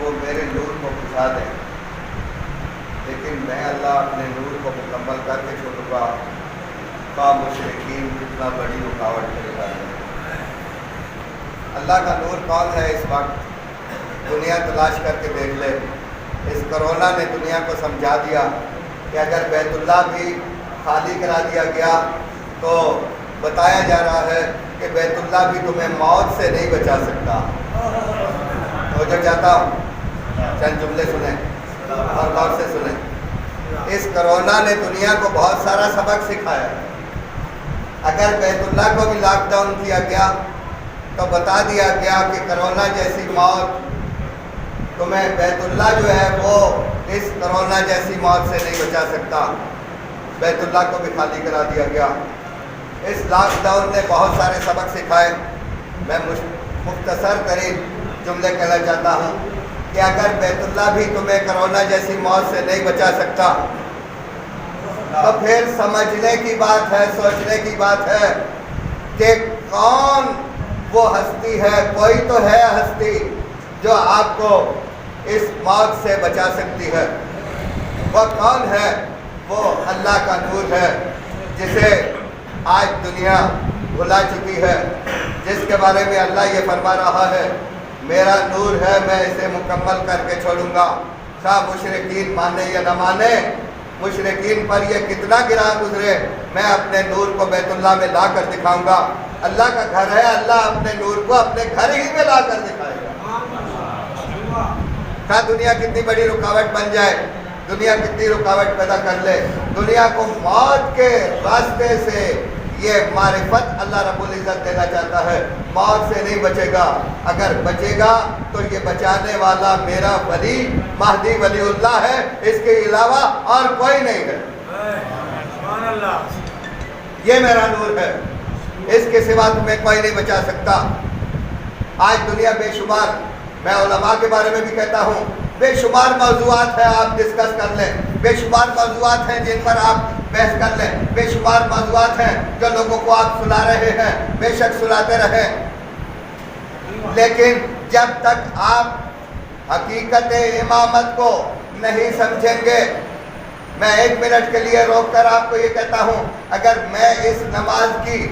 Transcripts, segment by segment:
وہ میرے نور کو بجھا دیں، لیکن میں اللہ اپنے نور کو مکمل کر کے چھوڑوں گا، خواہ مشرکین کتنا بڑی رکاوٹ میرے ڈالیں۔ اللہ کا نور کون ہے اس وقت؟ دنیا تلاش کر کے دیکھ لے۔ اس کرونا نے دنیا کو سمجھا دیا کہ اگر بیت اللہ بھی خالی کرا دیا گیا تو بتایا جا رہا ہے کہ بیت اللہ بھی تمہیں موت سے نہیں بچا سکتا۔ تو جو چاہتا ہوں چند جملے سنیں اور غور سے سنیں۔ اس کرونا نے دنیا کو بہت سارا سبق سکھایا۔ اگر بیت اللہ کو بھی لاک ڈاؤن کیا گیا تو بتا دیا گیا کہ کرونا جیسی موت تمہیں بیت اللہ جو ہے وہ اس کرونا جیسی موت سے نہیں بچا سکتا۔ بیت اللہ کو بھی خالی کرا دیا گیا۔ اس لاک ڈاؤن نے بہت سارے سبق سکھائے۔ میں مختصر ترین جملے کہنا چاہتا ہوں کہ اگر بیت اللہ بھی تمہیں کرونا جیسی موت سے نہیں بچا سکتا تو پھر سمجھنے کی بات ہے، سوچنے کی بات ہے کہ کون وہ ہستی ہے۔ کوئی تو ہے ہستی جو آپ کو اس موت سے بچا سکتی ہے۔ وہ کون ہے؟ وہ اللہ کا نور ہے، جسے آج دنیا بھلا چکی ہے، جس کے بارے میں اللہ یہ فرما رہا ہے میرا نور ہے، میں اسے مکمل کر کے چھوڑوں گا، خواہ مشرکین مانے یا نہ مانے۔ مشرکین پر یہ کتنا گراں گزرے، میں اپنے نور کو بیت اللہ میں لا کر دکھاؤں گا۔ اللہ کا گھر ہے، اللہ اپنے نور کو اپنے گھر ہی میں لا کر دکھائے گا۔ خواہ دنیا کتنی بڑی رکاوٹ بن جائے، دنیا کتنی رکاوٹ پیدا کر لے، دنیا کو موت کے راستے سے یہ معرفت اللہ رب العزت دینا چاہتا ہے۔ موت سے نہیں بچے گا، اگر بچے گا تو یہ بچانے والا میرا ولی مہدی ولی اللہ ہے، اس کے علاوہ اور کوئی نہیں ہے۔ یہ میرا نور ہے، اس کے سوا تمہیں کوئی نہیں بچا سکتا۔ آج دنیا بے شمار، میں علماء کے بارے میں بھی کہتا ہوں، بے شمار موضوعات ہیں، آپ ڈسکس کر لیں، بے شمار موضوعات ہیں جن پر آپ بحث کر لیں، بے شمار موضوعات ہیں جو لوگوں کو آپ سنا رہے ہیں، بے شک سناتے رہیں، لیکن جب تک آپ حقیقت امامت کو نہیں سمجھیں گے، میں ایک منٹ کے لیے روک کر آپ کو یہ کہتا ہوں، اگر میں اس نماز کی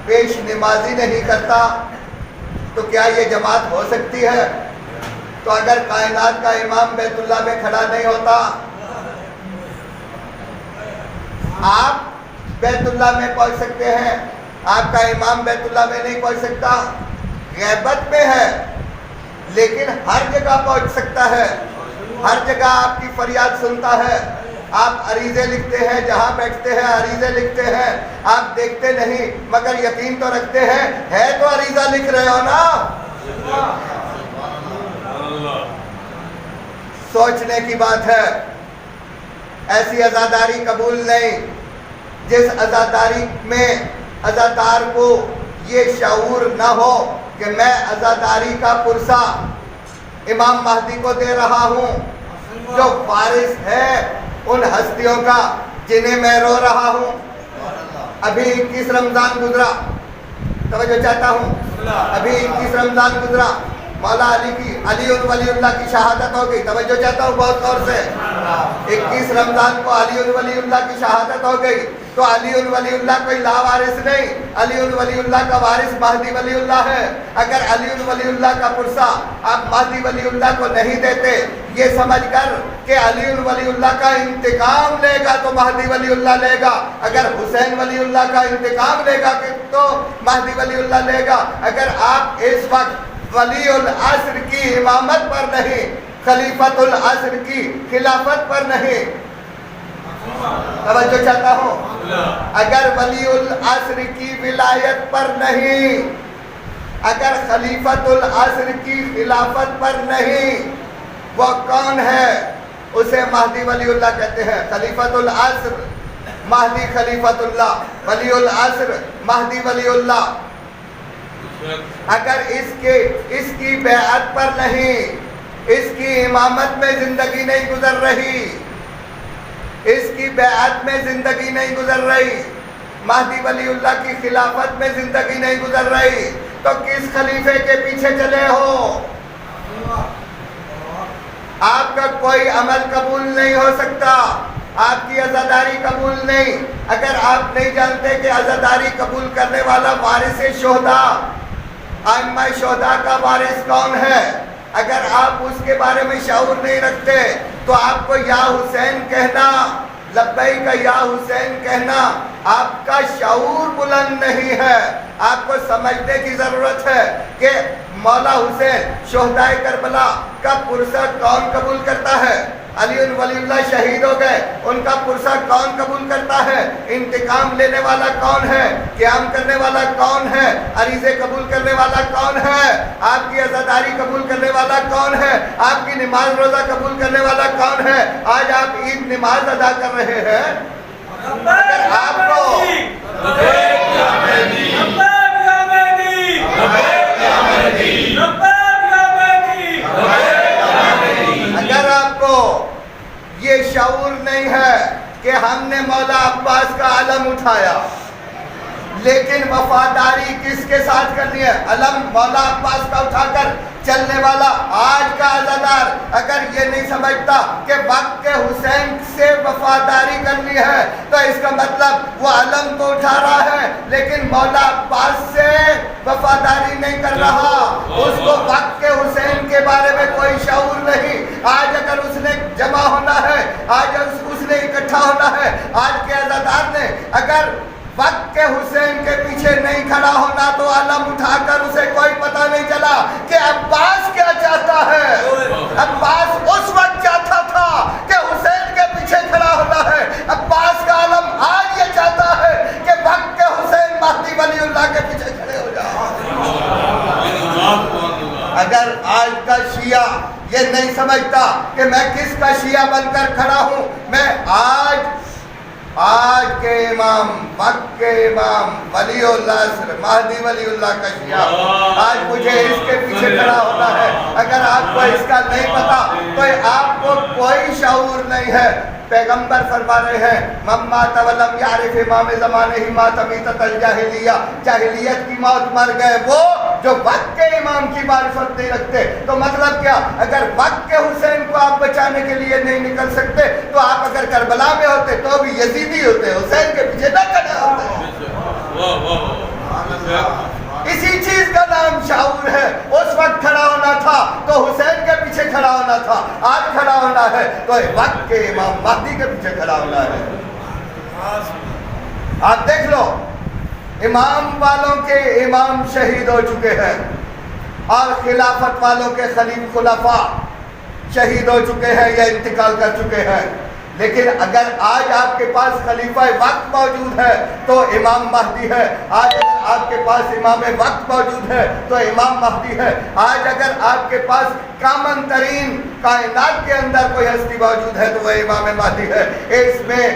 پیش نمازی نہیں کرتا تو کیا یہ جماعت ہو سکتی ہے؟ تو اگر کائنات کا امام بیت اللہ میں کھڑا نہیں ہوتا، آپ بیت اللہ میں پہنچ سکتے ہیں، آپ کا امام بیت اللہ میں نہیں پہنچ سکتا، غیبت میں ہے لیکن ہر جگہ پہنچ سکتا ہے، ہر جگہ آپ کی فریاد سنتا ہے۔ آپ عریضے لکھتے ہیں، جہاں بیٹھتے ہیں عریضے لکھتے ہیں، آپ دیکھتے نہیں مگر یقین تو رکھتے ہیں، ہے تو عریضہ لکھ رہے ہو نا۔ سوچنے کی بات ہے، ایسی عزاداری قبول نہیں جس عزاداری میں عزادار کو یہ شعور نہ ہو کہ میں عزاداری کا پرسہ امام مہدی کو دے رہا ہوں، جو وارث ہے ان ہستیوں کا جنہیں میں رو رہا ہوں۔ ابھی 21 رمضان گزرا، توجہ چاہتا ہوں، ابھی 21 رمضان گزرا، مولا علی کی علی ولی اللہ کی شہادت ہو گئی، توجہ چاہتا ہوں بہت غور سے۔ 21 رمضان کو علی ولی اللہ کی شہادت ہو گئی، تو علی ولی اللہ کوئی لاوارث نہیں، علی ولی اللہ کا وارث مہدی ولی اللہ ہے۔ اگر علی ولی اللہ کا پرسہ آپ مہدی ولی اللہ کو نہیں دیتے، یہ سمجھ کر کہ علی ولی اللہ کا انتقام لے گا تو مہدی ولی اللہ لے گا، اگر حسین ولی اللہ کا انتقام لے گا تو مہدی ولی اللہ لے گا۔ اگر آپ اس وقت ولی العصر کی امامت پر نہیں، خلیفۃ العصر کی خلافت پر نہیں، توجہ چاہتا ہوں، اگر ولی العصر کی ولایت پر نہیں، اگر خلیفۃ العصر کی خلافت پر نہیں، وہ کون ہے؟ اسے مہدی ولی اللہ کہتے ہیں۔ خلیفۃ العصر مہدی خلیفۃ اللہ، ولی العصر مہدی ولی اللہ۔ اگر اس کی بیعت پر نہیں، اس کی امامت میں زندگی نہیں گزر رہی، اس کی بیعت میں زندگی نہیں گزر رہی، مہدی ولی اللہ کی خلافت میں زندگی نہیں گزر رہی، تو کس خلیفے کے پیچھے چلے ہو؟ کوئی عمل قبول نہیں ہو سکتا، آپ کی عزاداری قبول نہیں۔ اگر آپ نہیں جانتے کہ عزاداری قبول کرنے والا وارث شہداء، ائمہ شہداء کا وارث کون ہے، اگر آپ اس کے بارے میں شعور نہیں رکھتے تو آپ کو یا حسین کہنا، لبیک یا حسین کہنا، آپ کا شعور بلند نہیں ہے۔ آپ کو سمجھنے کی ضرورت ہے کہ مولا حسین شہداء کربلا کا پرسہ کون قبول کرتا ہے؟ علی ولی اللہ شہید ہو گئے، ان کا پرسہ کون قبول کرتا ہے؟ انتقام لینے والا کون ہے؟ قیام کرنے والا کون ہے؟ عریضے قبول کرنے والا کون ہے؟ آپ کی عزاداری قبول کرنے والا کون ہے؟ آپ کی نماز روزہ قبول کرنے والا کون ہے؟ آج آپ عید نماز ادا کر رہے ہیں، اگر آپ کو اگر آپ کو یہ شعور نہیں ہے کہ ہم نے مولا عباس کا علم اٹھایا، لیکن وفاداری کس کے ساتھ کرنی ہے؟ علم مولا عباس کا اٹھا کر چلنے والا آج کا عزادار اگر یہ نہیں سمجھتا کہ وقت کے حسین سے وفاداری کرنی ہے تو اس کا مطلب وہ علم تو اٹھا رہا ہے لیکن مولا عباس سے وفاداری نہیں کر رہا، اس کو وقت کے حسین کے بارے میں کوئی شعور نہیں۔ آج اگر اس نے جمع ہونا ہے، آج اس نے اکٹھا ہونا ہے، آج کے عزادار نے اگر وقت کے حسین کے پیچھے نہیں کھڑا ہونا تو علم اٹھا کر اسے کوئی پتہ نہیں چلا کہ عباس کیا چاہتا ہے۔ عباس اس وقت چاہتا تھا کہ حسین کے پیچھے کھڑا ہونا ہے، عباس کا علم آج یہ چاہتا ہے کہ وقت کے حسین مہدی ولی اللہ کے پیچھے کھڑے ہو جائیں۔ اگر آج کا شیعہ یہ نہیں سمجھتا کہ میں کس کا شیعہ بن کر کھڑا ہوں، میں آج کے امام، وقت کے امام ولی اللہ مہدی ولی اللہ کا شیعہ، آج مجھے اس کے پیچھے کھڑا ہونا ہے۔ اگر آپ کو اس کا نہیں پتا تو آپ کو کوئی شعور نہیں ہے۔ پیغمبر فرما رہے ہیں من مات ولم یعرف امام زمانہ ہی مات میتۃ الجاہلیہ، جاہلیت کی موت مر گئے وہ جو وقت کے امام کی معرفت نہیں رکھتے۔ تو مطلب کیا؟ اگر وقت کے حسین کو آپ بچانے کے لیے نہیں نکل سکتے تو آپ اگر کربلا میں ہوتے تو بھی یزیدی ہوتے، حسین کے پیچھے نہ کھڑے ہوتے۔ اسی چیز کا نام شعور ہے۔ اس وقت کھڑا ہونا تھا تو حسین کے پیچھے کھڑا ہونا تھا، آج کھڑا ہونا ہے تو وقت کے امام مہدی کے پیچھے کھڑا ہونا ہے۔ آپ دیکھ لو، امام والوں کے امام شہید ہو چکے ہیں اور خلافت والوں کے خلفاء شہید ہو چکے ہیں یا انتقال کر چکے ہیں، لیکن اگر آج آپ کے پاس خلیفہ وقت موجود ہے تو امام مہدی ہے۔ آج اگر آپ کے پاس امام وقت موجود ہے تو امام مہدی ہے۔ آج اگر آپ کے پاس کامن ترین کائنات کے اندر کوئی ہستی موجود ہے تو وہ امام مہدی ہے۔ اس میں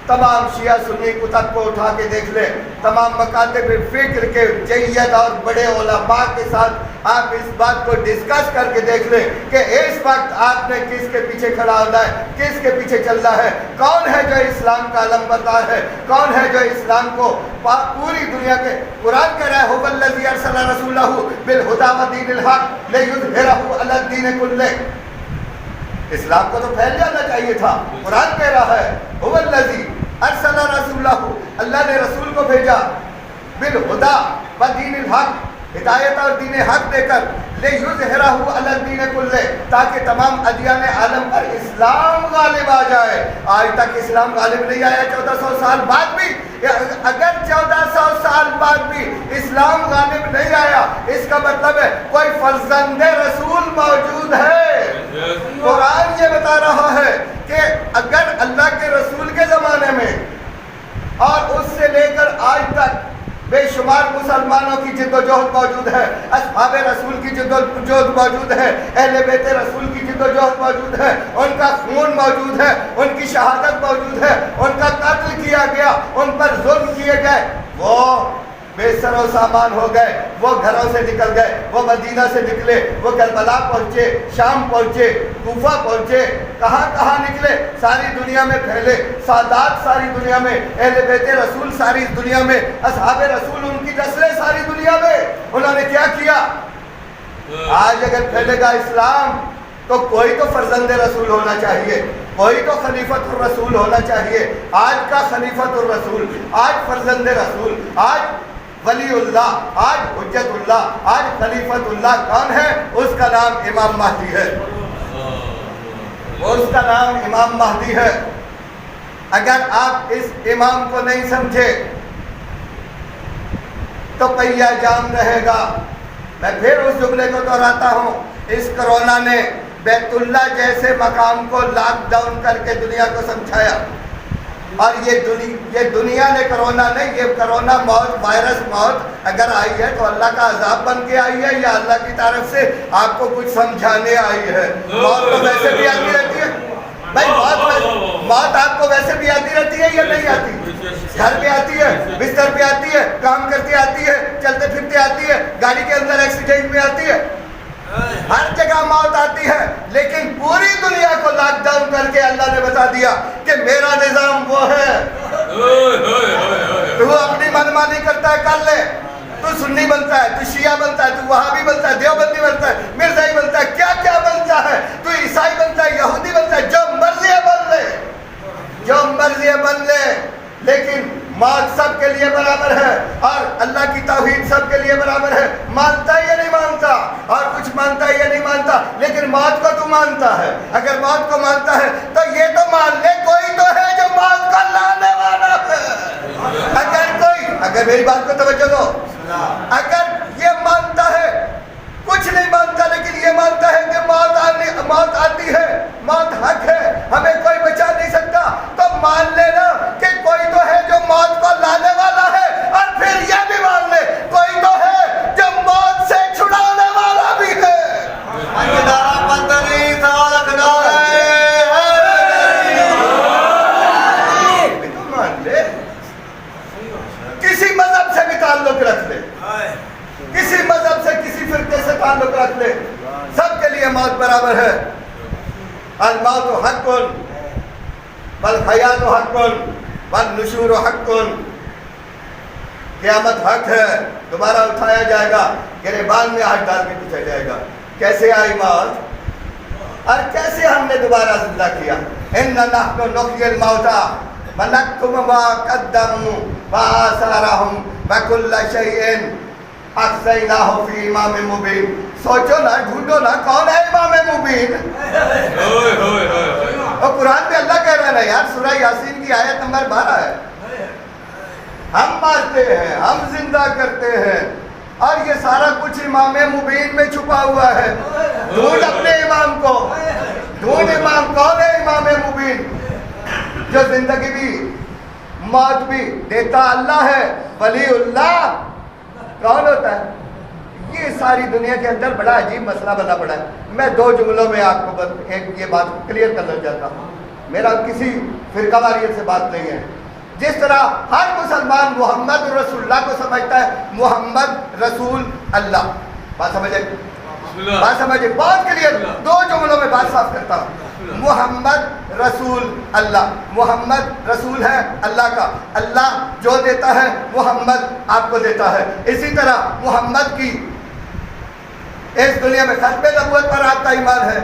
تمام شیعہ سنی کتب کو اٹھا کے دیکھ لیں، تمام مکاتب فکر کے جید اور بڑے علماء کے ساتھ آپ اس بات کو ڈسکس کر کے دیکھ لیں کہ اس وقت آپ نے کس کے پیچھے کھڑا ہونا ہے، کس کے پیچھے چلنا ہے، کون ہے جو اسلام کا علم بردار ہے، کون ہے جو اسلام کو پوری دنیا کے قرآن کہہ رہا ہے هو الذی ارسل رسولہ بالہدی ودین الحق لیظہرہ علی الدین کلہ۔ اسلام کو تو پھیل جانا چاہیے تھا، قرآن کہہ رہا ہے هو الذی ارسل رسولہ، اللہ نے رسول کو بھیجا بالہدی ودین الحق، ہدایت اور دین حق دے کر، لیظہرہ علی الدین کلہ، تاکہ تمام ادیان عالم پر اسلام غالب آ جائے۔ آج تک اسلام غالب نہیں آیا، 1400 سال بعد بھی، اگر 1400 سال بعد بھی اسلام غالب نہیں آیا اس کا مطلب ہے کوئی فرزند رسول موجود ہے۔ قرآن یہ بتا رہا ہے کہ اگر اللہ کے رسول کے زمانے میں اور اس سے لے کر آج تک بے شمار مسلمانوں کی جد و جہد موجود ہے، اصحاب رسول کی جد و جہد موجود ہے، اہل بیت رسول کی جد و جہد موجود ہے، ان کا خون موجود ہے، ان کی شہادت موجود ہے، ان کا قتل کیا گیا، ان پر ظلم کیے گئے، وہ بے سر و سامان ہو گئے، وہ گھروں سے نکل گئے، وہ مدینہ سے نکلے، وہ کربلا پہنچے، شام پہنچے، کوفہ پہنچے، کہاں کہاں نکلے، ساری دنیا میں پھیلے، سادات ساری دنیا میں، اہل بیت رسول ساری دنیا میں، اصحاب رسول ان کی نسلیں ساری دنیا میں، انہوں نے کیا کیا؟ آج اگر پھیلے گا اسلام تو کوئی تو فرزند رسول ہونا چاہیے، کوئی تو خلیفۃ الرسول ہونا چاہیے۔ آج کا خلیفۃ الرسول، آج فرزند رسول، آج ولی اللہ، آج حجت اللہ، آج خلیفۃ اللہ کون ہے؟ اس کا نام امام مہدی ہے، اس کا نام امام مہدی ہے۔ اگر آپ اس امام کو نہیں سمجھے تو پہیہ جام رہے گا۔ میں پھر اس جملے کو دہراتا ہوں، اس کرونا نے بیت اللہ جیسے مقام کو لاک ڈاؤن کر کے دنیا کو سمجھایا، اور یہ دنیا نے کرونا نہیں، یہ کرونا موت، وائرس موت اگر آئی ہے تو اللہ کا عذاب بن کے آئی ہے یا اللہ کی طرف سے آپ کو کچھ سمجھانے آئی ہے؟ موت تو ویسے بھی آتی رہتی ہے بھائی، موت آپ کو ویسے بھی آتی رہتی ہے یا نہیں آتی؟ گھر پہ آتی ہے، بستر پہ آتی ہے، کام کرتے آتی ہے، چلتے پھرتے آتی ہے، گاڑی کے اندر ایکسیڈنٹ میں آتی ہے، ہر جگہ موت آتی ہے۔ لیکن پوری دنیا کو لاک ڈاؤن کر کے اللہ نے بتا دیا کہ میرا نظام وہ ہے، تو اپنی منمانی کرتا ہے کر لے، تو سنی بنتا ہے، تو شیعہ بنتا ہے، تو وہابی بنتا ہے، دیوبندی بنتا ہے، مرزائی بنتا ہے، کیا کیا بنتا ہے، تو عیسائی بنتا ہے، یہودی بنتا ہے، جو مرضی ہے بن لے، جو مرضی ہے بن لے، لیکن موت سب کے لیے برابر ہے، اور اللہ کی توحید سب کے لیے برابر ہے۔ مانتا ہے یا نہیں مانتا؟ اور کچھ مانتا ہے یا نہیں مانتا؟ لیکن موت کو تو مانتا ہے۔ اگر موت کو مانتا ہے تو یہ تو مان لے کوئی تو ہے جو موت کو لانے والا ہے۔ اگر میری بات کو توجہ دو، اگر یہ مانتا ہے، کچھ نہیں مانتا لیکن یہ مانتا ہے کہ موت آتی ہے، موت حق ہے، ہمیں کوئی بچا نہیں سکتا، تو مان لینا کہ کوئی تو ہے جو موت کو لانے والا ہے، اور پھر یہ بھی مان لے کوئی تو ہے جو موت سے چھڑانے والا بھی ہے۔ مان لے، کسی مذہب سے بھی تعلق رکھ لے، کسی مذہب سے کسی فرقے سے تعلق رکھ لے، سب کے لیے موت برابر ہے۔ الموت حق والحیات حق والنشور حق، قیامت حق ہے، دوبارہ اٹھایا جائے گا، گریبان میں ہاتھ ڈال کے پوچھا جائے گا کیسے آئی موت اور کیسے ہم نے دوبارہ زندہ کیا۔ اِنَّا نَحْنُ نُحْيِي الْمَوْتَىٰ وَنَكْتُبُ مَا قَدَّمُوا وَآثَارَهُمْ وَكُلَّ شَيْءٍ احصیناہ فی امام مبین۔ سوچو نا، ڈھونڈو نا، کون ہے امام مبین؟ اور قرآن میں اللہ کہہ رہا ہے یار، سورہ یاسین کی آیت نمبر 12 ہے، ہم مارتے ہیں، ہم زندہ کرتے ہیں، اور یہ سارا کچھ امام مبین میں چھپا ہوا ہے۔ ڈھونڈ اپنے امام کو، ڈھونڈ امام کون ہے امام مبین، جو زندگی بھی موت بھی دیتا اللہ ہے۔ ولی اللہ کون ہوتا ہے؟ یہ ساری دنیا کے اندر بڑا عجیب مسئلہ بنا پڑا ہے۔ میں دو جملوں میں آپ کو یہ بات کلیئر کرنا چاہتا ہوں، میرا کسی فرقہ واریت سے بات نہیں ہے۔ جس طرح ہر مسلمان محمد رسول اللہ کو سمجھتا ہے، محمد رسول اللہ، بات سمجھے؟ بات سمجھے؟ بات کلیئر، دو جملوں میں بات صاف کرتا ہوں۔ محمد رسول اللہ، محمد رسول ہے اللہ کا، اللہ جو دیتا ہے محمد آپ کو دیتا ہے۔ اسی طرح محمد کی اس دنیا میں ختم نبوت پر آپ کا ایمان ہے،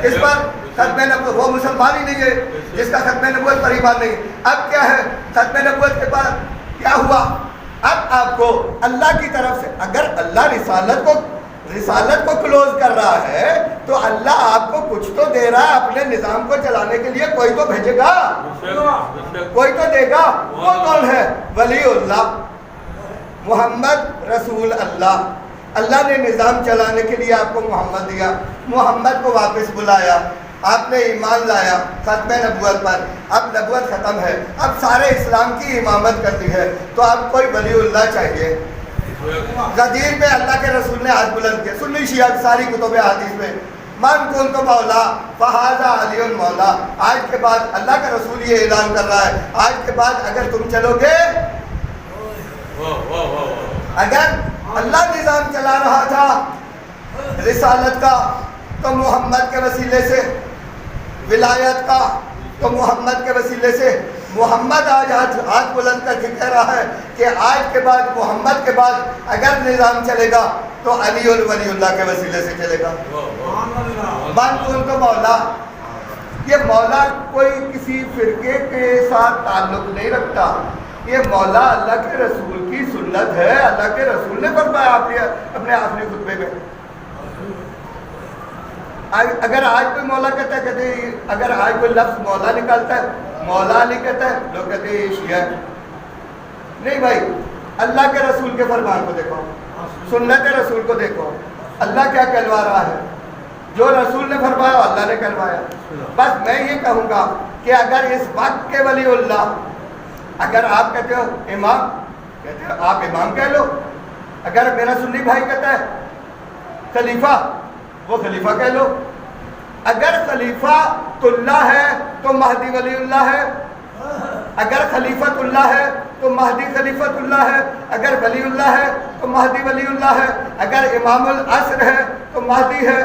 اس پر ختم نبوت، وہ مسلمان ہی نہیں ہے جس کا ختم نبوت پر ایمان نہیں۔ اب کیا ہے ختم نبوت کے بعد کیا ہوا؟ اب آپ کو اللہ کی طرف سے، اگر اللہ رسالت کو کلوز کر رہا ہے تو اللہ آپ کو کچھ تو دے رہا ہے، اپنے نظام کو چلانے کے لیے کوئی تو بھیجے گا، کوئی تو دے گا۔ وہ کون ہے؟ ولی اللہ، محمد رسول اللہ۔ اللہ نے نظام چلانے کے لیے آپ کو محمد دیا، محمد کو واپس بلایا، آپ نے ایمان لایا ختم نبوت پر، اب نبوت ختم ہے، اب سارے اسلام کی امامت کرتی ہے، تو اب کوئی ولی اللہ چاہیے۔ غدیر میں اللہ کے رسول نے ہاتھ بلند کیا، سنی شیعہ ساری کتب حدیث میں، من کنت مولا فہذا علی مولا۔ آج کے بعد اللہ کا رسول یہ اعلان کر رہا ہے، آج کے بعد اگر تم چلو گے، اگر اللہ نظام چلا رہا تھا رسالت کا تو محمد کے وسیلے سے، ولایت کا تو محمد کے وسیلے سے، محمد آج ہاتھ بلند کر کے کہہ رہا ہے کہ آج کے بعد، محمد کے بعد اگر نظام چلے گا تو علی ولی اللہ کے وسیلے سے چلے گا. مان تو ان کو مولا. یہ مولا کوئی کسی فرقے کے ساتھ تعلق نہیں رکھتا. یہ مولا اللہ کے رسول کی سنت ہے. اللہ کے رسول نے فرمایا اپنے آخری خطبے میں. اگر آج کوئی مولا کہتا ہے کہتے اگر آج کوئی لفظ مولا نکالتا ہے, مولا نہیں کہتا ہے, لوگ کہتے ہیں یہ شیعہ ہے. نہیں بھائی, اللہ کے رسول کے فرمان کو دیکھو, سنت رسول کو دیکھو. اللہ کیا کہلوا رہا ہے؟ جو رسول نے فرمایا اللہ نے کہلوایا. بس میں یہ کہوں گا کہ اگر اس وقت کے ولی اللہ, اگر آپ کہتے ہو امام, کہتے ہو آپ امام کہہ لو. اگر میرا سنی بھائی کہتا ہے خلیفہ, وہ خلیفہ کہہ لو. اگر خلیفہ اللہ ہے تو مہدی ولی اللہ ہے. اگر خلیفت اللہ ہے تو مہدی خلیفت اللہ ہے. اگر ولی اللہ ہے تو مہدی ولی اللہ ہے. اگر امام العصر ہے تو مہدی ہے.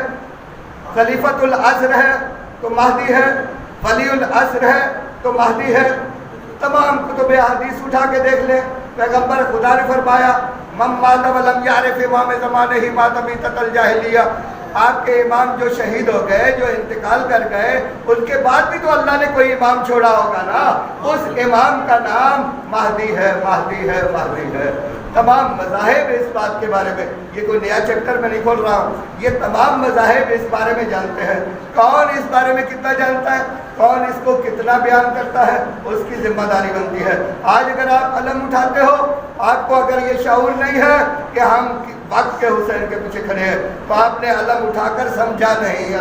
خلیفت العصر ہے تو مہدی ہے. ولی العصر ہے تو مہدی ہے. تمام کتب حدیث اٹھا کے دیکھ لیں. پیغمبر خدا نے فرمایا من مات ولم یعرف امام زمانہ ہی مات میتۃ الجاہلیہ. آپ کے امام جو شہید ہو گئے, جو انتقال کر گئے, ان کے بعد بھی تو اللہ نے کوئی امام چھوڑا ہوگا نا. اس امام کا نام مہدی ہے, مہدی ہے, مہدی ہے. تمام مذاہب اس بات کے بارے میں, یہ کوئی نیا چیپٹر میں نہیں کھول رہا ہوں, یہ تمام مذاہب اس بارے میں جانتے ہیں. کون اس بارے میں کتنا جانتا ہے, کون اس کو کتنا بیان کرتا ہے, اس کی ذمہ داری بنتی ہے. آج اگر آپ علم اٹھاتے ہو, آپ کو اگر یہ شعور نہیں ہے کہ ہم وقت کے حسین کے پیچھے کھڑے ہیں, تو آپ نے علم اٹھا کر سمجھا نہیں,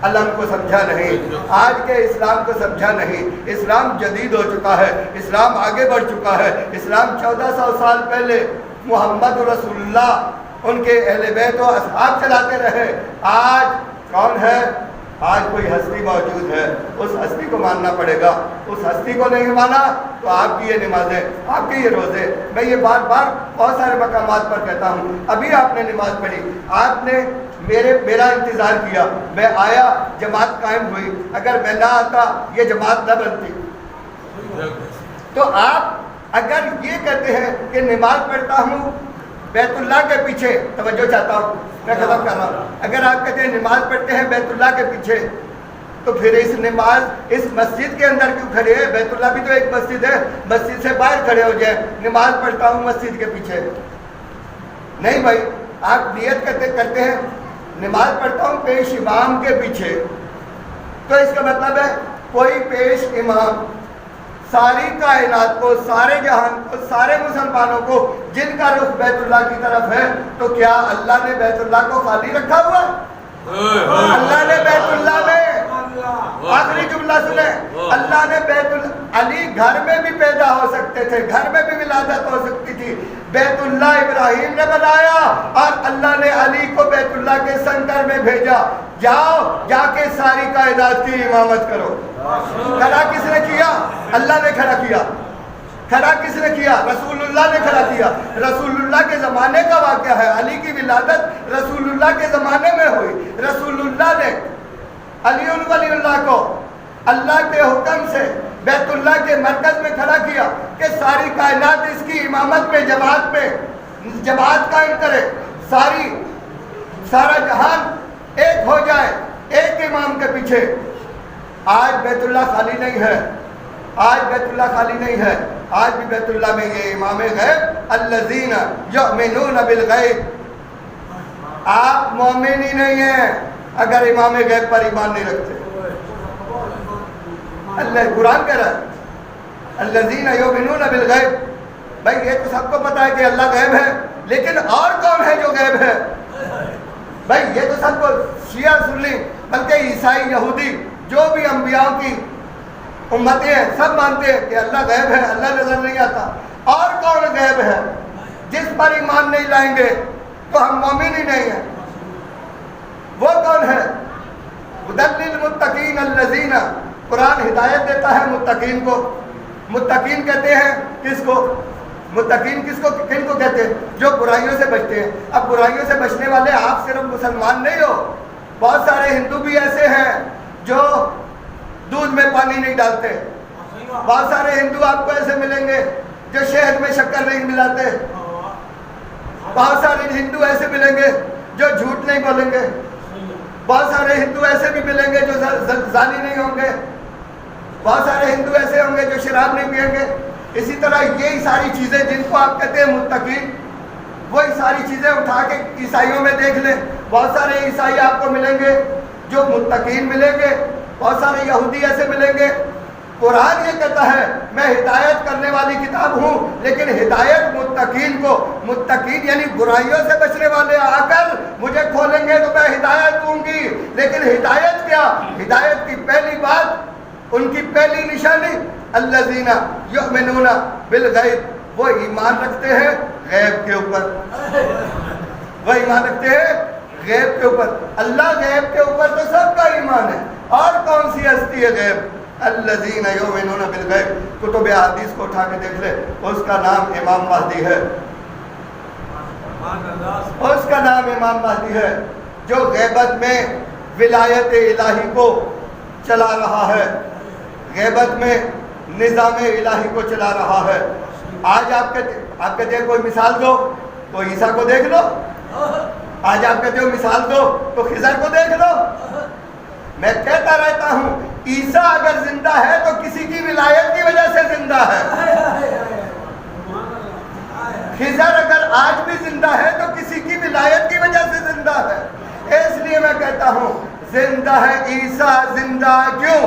علم کو سمجھا نہیں, آج کے اسلام کو سمجھا نہیں. اسلام جدید ہو چکا ہے, اسلام آگے بڑھ چکا ہے. اسلام 1400 سال پہلے محمد رسول اللہ, ان کے اہل بیت و اصحاب چلاتے رہے. آج کون ہے؟ آج کوئی ہستی موجود ہے, اس ہستی کو ماننا پڑے گا. اس ہستی کو نہیں مانا تو آپ کی یہ نمازیں, آپ کے یہ روزے, میں یہ بار بار بہت سارے مقامات پر کہتا ہوں. ابھی آپ نے نماز پڑھی, آپ نے میرا انتظار کیا, میں آیا, جماعت قائم ہوئی. اگر میں نہ آتا یہ جماعت نہ بنتی. تو آپ اگر یہ کہتے ہیں کہ نماز پڑھتا ہوں بیت اللہ کے پیچھے, توجہ چاہتا ہوں, میں ختم کر رہا ہوں. اگر آپ کہتے ہیں نماز پڑھتے ہیں بیت اللہ کے پیچھے, تو پھر اس نماز اس مسجد کے اندر کیوں کھڑے ہیں؟ بیت اللہ بھی تو ایک مسجد ہے, مسجد سے باہر کھڑے ہو جائیں. نماز پڑھتا ہوں مسجد کے پیچھے. نہیں بھائی, آپ نیت کرتے ہیں نماز پڑھتا ہوں پیش امام کے پیچھے, تو اس کا مطلب ہے کوئی پیش امام ساری کائنات کو, سارے جہان کو, سارے مسلمانوں کو جن کا رخ بیت اللہ کی طرف ہے, تو کیا اللہ نے بیت اللہ کو خالی رکھا ہوا؟ اللہ نے بیت اللہ میں, آخری جملہ سنیں, اللہ نے بیت علی گھر میں بھی پیدا ہو سکتے تھے, گھر میں بھی ولادت ہو سکتی تھی. بیت اللہ ابراہیم نے بنایا اور اللہ نے علی کو بیت اللہ کے سنگر میں بھیجا, جاؤ جا کے ساری کائنات کی امامت کرو. کھڑا کس نے کیا؟ اللہ نے کھڑا کیا. کھڑا کس نے کیا؟ رسول اللہ نے کھڑا کیا. رسول اللہ کے زمانے کا واقعہ ہے. علی کی ولادت رسول اللہ کے زمانے میں ہوئی. رسول اللہ نے علی ولی اللہ کو اللہ کے حکم سے بیت اللہ کے مرکز میں کھڑا کیا کہ ساری کائنات اس کی امامت میں, جماعت قائم کرے, سارا جہان ایک ہو جائے ایک امام کے پیچھے. آج بیت اللہ خالی نہیں ہے, آج بیت اللہ خالی نہیں ہے. آج بھی بیت اللہ میں یہ امام غیب, الذین یؤمنون بالغیب. آپ مومن ہی نہیں ہیں اگر امام غیب پر ایمان نہیں رکھتے. اللہ قرآن کہہ رہا ہے الذین یؤمنون بالغیب. بھائی یہ تو سب کو پتا ہے کہ اللہ غیب ہے, لیکن اور کون ہے جو غیب ہے؟ بھائی یہ تو سب کو, شیعہ سنی بلکہ عیسائی یہودی جو بھی انبیاء کی امتیں ہیں سب مانتے ہیں کہ اللہ غیب ہے, اللہ نظر نہیں آتا. اور کون غیب ہے؟ جس پر ایمان نہیں لائیں گے تو ہم مومن ہی نہیں ہیں. وہ کون ہے؟ ہدی للمتقین الذین, قرآن ہدایت دیتا ہے متقین کو. متقین کہتے ہیں کس کو؟ متقین کس کو, کن کو کہتے ہیں؟ جو برائیوں سے بچتے ہیں. اب برائیوں سے بچنے والے آپ صرف مسلمان نہیں ہو, بہت سارے ہندو بھی ایسے ہیں جو دودھ میں پانی نہیں ڈالتے. بہت سارے ہندو آپ کو ایسے ملیں گے جو شہد میں شکر نہیں ملاتے. بہت سارے ہندو ایسے ملیں گے جو جھوٹ نہیں بولیں گے، بہت سارے ہندو ایسے بھی ملیں گے جو زانی نہیں ہوں گے، بہت سارے ہندو ایسے ہوں گے جو شراب نہیں پئیں گے۔ اسی طرح یہی ساری چیزیں جن کو آپ کہتے ہیں متقین، وہی ساری چیزیں اٹھا کے عیسائیوں میں دیکھ لیں، بہت سارے عیسائی آپ کو ملیں گے جو متقین ملیں گے، بہت سارے یہودی ایسے ملیں گے۔ قرآن یہ کہتا ہے میں ہدایت کرنے والی کتاب ہوں، لیکن ہدایت متقین کو، متقین یعنی برائیوں سے بچنے والے آ کر مجھے کھولیں گے تو میں ہدایت دوں گی۔ لیکن ہدایت کیا؟ ہدایت کی پہلی بات، ان کی پہلی نشانی الذین یؤمنون بالغیب، وہ ایمان رکھتے ہیں غیب کے اوپر، وہ ایمان رکھتے ہیں غیب کے اوپر۔ اللہ غیب کے اوپر تو سب کا ایمان ہے، اور کون سی ہستی ہے غیب؟ الذین یؤمنون بالغیب۔ کتب احادیث کو اٹھا کے دیکھ لے، اس کا نام امام مہدی ہے، اس کا نام امام مہدی ہے، جو غیبت میں ولایت الہی کو چلا رہا ہے، غیبت میں نظام الہی کو چلا رہا ہے۔ آج آپ کہتے ہیں کوئی مثال دو تو عیسیٰ کو دیکھ لو، آج آپ کہتے ہو مثال دو تو خضر کو دیکھ لو۔ میں کہتا رہتا ہوں عیسیٰ اگر زندہ ہے تو کسی کی ولایت کی وجہ سے زندہ ہے، خضر اگر آج بھی زندہ ہے تو کسی کی ولایت کی وجہ سے زندہ ہے۔ اس لیے میں کہتا ہوں زندہ ہے عیسیٰ، زندہ کیوں؟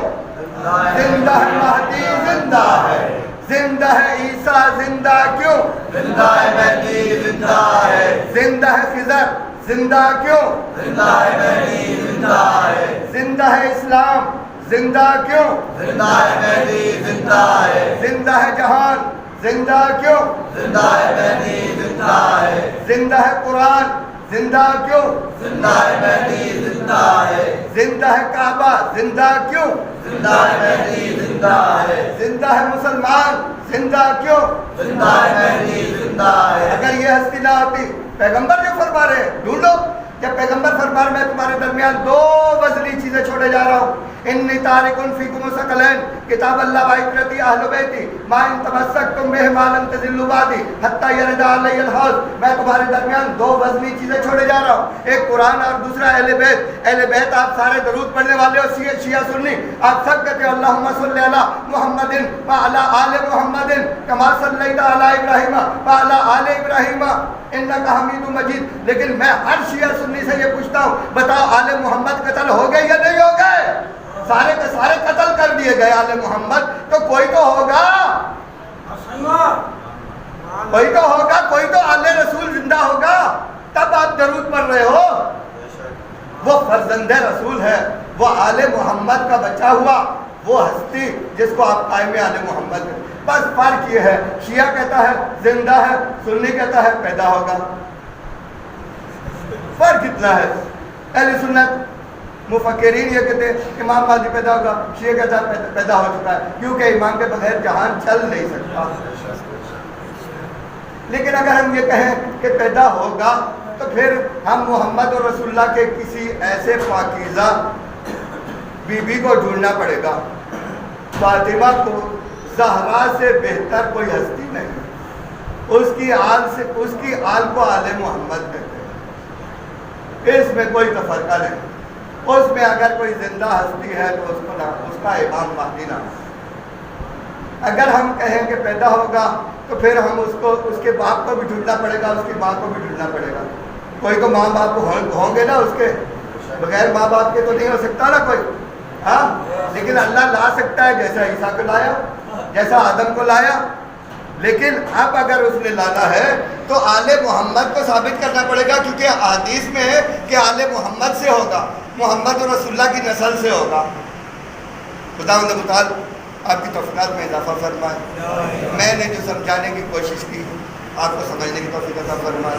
زندہ ہے مہدی، زندہ ہے، زندہ ہے عیسیٰ، زندہ کیوں؟ زندہ ہے مہدی، زندہ ہے، زندہ ہے خضر، زندہ کیوں؟ زندہ ہے مہدی، زندہ ہے، زندہ ہے اسلام، زندہ کیوں؟ زندہ ہے مہدی، زندہ ہے، زندہ ہے جہان، زندہ کیوں؟ زندہ ہے مہدی، زندہ ہے، زندہ ہے قرآن، زندہ کیوں؟ زندہ ہے مہدی، زندہ ہے، زندہ ہے کعبہ، زندہ کیوں؟ زندہ ہے مہدی، زندہ ہے، زندہ ہے مسلمان، زندہ کیوں؟ زندہ ہے مہدی، زندہ ہے۔ اگر یہ ہستی نہ ہوتی، پیغمبر جو فرما رہے ہیں ڈھونڈو، جب پیغمبر فرما رہے میں تمہارے درمیان دو وزنی چیزیں چھوڑے جا رہا ہوں، انی تارکن فیکم ثقلین کتاب اللہ و عترتی اہل بیتی ما ان تمسکتم بہما لن تضلوا بعدی حتی یرد علی الحوض۔ میں تمہارے درمیان دو وزنی چیزیں چھوڑے جا رہا ہوں، ایک قرآن اور دوسرا اہل بیت۔ اہل بیت آپ سارے درود پڑھنے والے ہو، شیعہ سنی، آپ سب کہتے ہو اللہم صلی علی محمد وعلی آل محمد کما صلیت علی ابراہیم وعلی آل ابراہیم انک حمید مجید۔ لیکن میں ہر شیعہ سنی سے یہ پوچھتا ہوں بتاؤ آل محمد قتل ہو گئے یا نہیں ہو گئے؟ سارے کے سارے قتل کر دیے گئے آل محمد، تو کوئی تو ہوگا، کوئی تو ہوگا، کوئی تو آل رسول زندہ ہوگا، تب آپ درود پڑھ رہے ہو۔ وہ فرزند رسول ہے، وہ آل محمد کا بچہ ہوا، وہ ہستی جس کو آپ قائم آل محمد ہے۔ بس فرق یہ ہے، شیعہ کہتا ہے زندہ ہے، سنی کہتا ہے پیدا ہوگا، فرق اتنا ہے۔ اہل سنت مفکرین یہ کہتے ہیں امام مہدی پیدا ہوگا، شیعہ کہتا ہے پیدا ہو چکا ہے، کیونکہ امام کے بغیر جہان چل نہیں سکتا۔ لیکن اگر ہم یہ کہیں کہ پیدا ہوگا تو پھر ہم محمد اور رسول اللہ کے کسی ایسے پاکیزہ بی بی کو ڈھونڈنا پڑے گا۔ فاطمہ کو زہرا سے بہتر کوئی ہستی نہیں، اس کی آل کو آل محمد کہتے ہیں، اس میں کوئی تفرقہ نہیں۔ اس میں اگر کوئی زندہ ہستی ہے تو اس کا امام مہدی نام۔ اگر ہم کہیں کہ پیدا ہوگا تو پھر ہم اس کے باپ کو بھی ڈھونڈنا پڑے گا، اس کی ماں کو بھی ڈھونڈنا پڑے گا۔ کوئی تو ماں باپ ہوں گے نا، اس کے بغیر ماں باپ کے تو نہیں ہو سکتا نا کوئی، ہاں، لیکن اللہ لا سکتا ہے، جیسا عیسیٰ کو لایا، جیسا آدم کو لایا۔ لیکن اب اگر اس نے لانا ہے تو آل محمد کو ثابت کرنا پڑے گا، کیونکہ حدیث میں ہے کہ آل محمد سے ہوگا، محمد رسول اللہ کی نسل سے ہوگا۔ خداوند متعال آپ کی توفیقات میں اضافہ فرمائے۔ میں نے جو سمجھانے کی کوشش کی آپ کو سمجھنے کی توفیق عطا فرمائے۔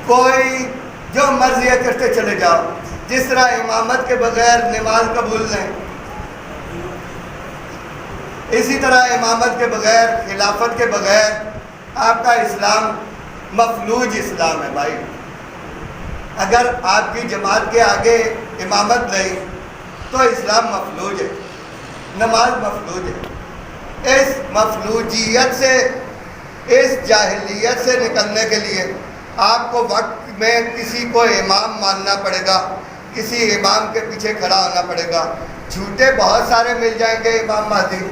کوئی جو مرضی ہے کرتے چلے جاؤ، جس طرح امامت کے بغیر نماز قبول نہیں، اسی طرح امامت کے بغیر، خلافت کے بغیر آپ کا اسلام مفلوج اسلام ہے بھائی۔ اگر آپ کی جماعت کے آگے امامت نہیں تو اسلام مفلوج ہے، نماز مفلوج ہے۔ اس مفلوجیت سے اس جاہلیت سے نکلنے کے لیے آپ کو وقت میں کسی کو امام ماننا پڑے گا، کسی امام کے پیچھے کھڑا ہونا پڑے گا۔ جھوٹے بہت سارے مل جائیں گے امام مہدی،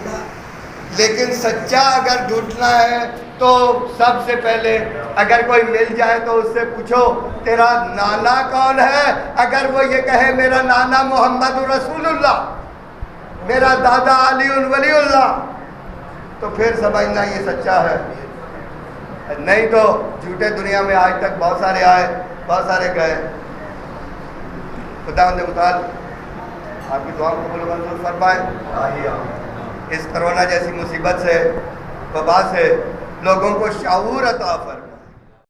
لیکن سچا اگر ڈھونڈنا ہے تو سب سے پہلے اگر کوئی مل جائے تو اس سے پوچھو تیرا نانا کون ہے؟ اگر وہ یہ کہے میرا نانا محمد رسول اللہ، میرا دادا علی ولی اللہ، تو پھر سمجھنا یہ سچا ہے۔ نہیں تو جھوٹے دنیا میں آج تک بہت سارے آئے، بہت سارے گئے۔ خداوند متعال آپ کی دعا کو قبول و منظور فرمائے۔ اس کرونا جیسی مصیبت سے، وبا سے لوگوں کو شعور عطا فرمائے۔